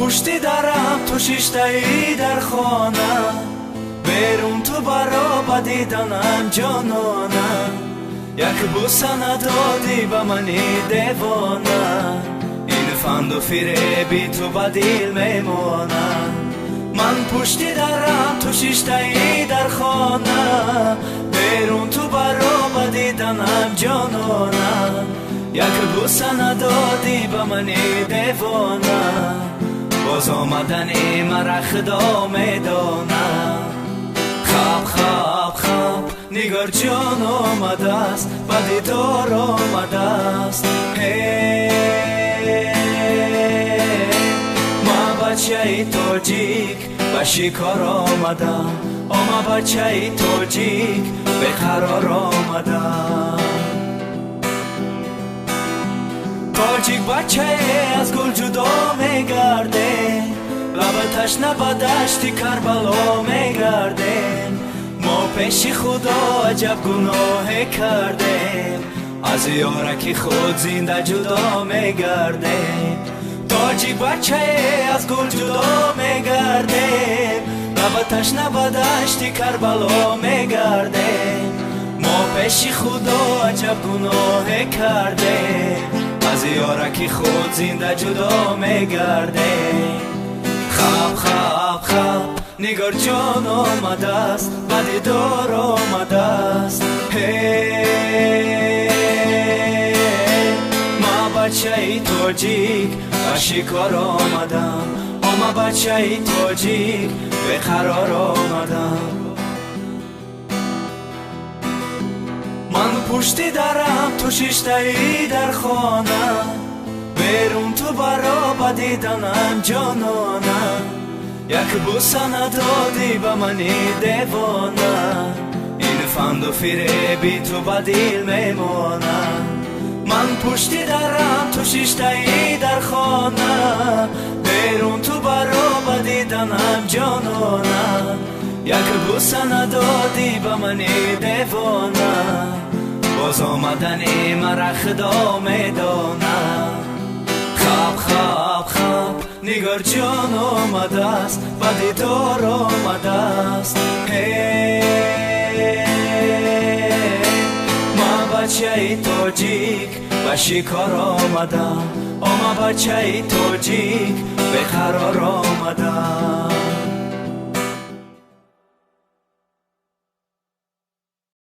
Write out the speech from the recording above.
پشتی درم تو شیشتایی در خانه بیرون تو برا بدیدنم جانانم یک بوسه ندادی به منی دیوانه این فند و فریبی تو به دل میمانه من پشتی درم تو شیشتایی در خانه بیرون تو برا بدیدنم جانانم یک بوسه ندادی به منی دیوانه باز آمدنی مرا خدا میدانه خواب خواب خواب نگار جان آمده است به دیدار آمده است ما بچه تاجیک به شکار آمدم ما بچه تاجیک به قرار آمدم تاجیک بچه از گل جدا میگرده لب تشنه به دشت کربلا میگردیم ما پیش خدا عجب گناه کردیم از یارکی خود زنده جدا میگردیم تاجیک بچه از گل جدا میگردیم لب تشنه به دشت کربلا میگردیم ما پیش خدا عجب گناه کردیم از یارکی خود زنده جدا میگردیم خواب خواب خواب نگار جان آمده است به دیدار آمده است ما بچه تاجیک به شکار آمدم ما بچه تاجیک به قرار آمدم من پشتی درم تو شیشتایی در خانه بیرون تو برا بدیدنم جانانم یک بوسه ندادی به منی دیوانه این فند و فریبی تو به دل میمانه من پشتی درم تو شیشتایی در خانه بیرون تو برا بدیدنم جانانم یک بوسه ندادی به منی دیوانه باز آمدنی مرا خدا میدانه خواب خواب خواب نگار جان آمده است به دیدار آمده است ما بچه تاجیک به شکار آمدم ما بچه تاجیک به قرار آمدم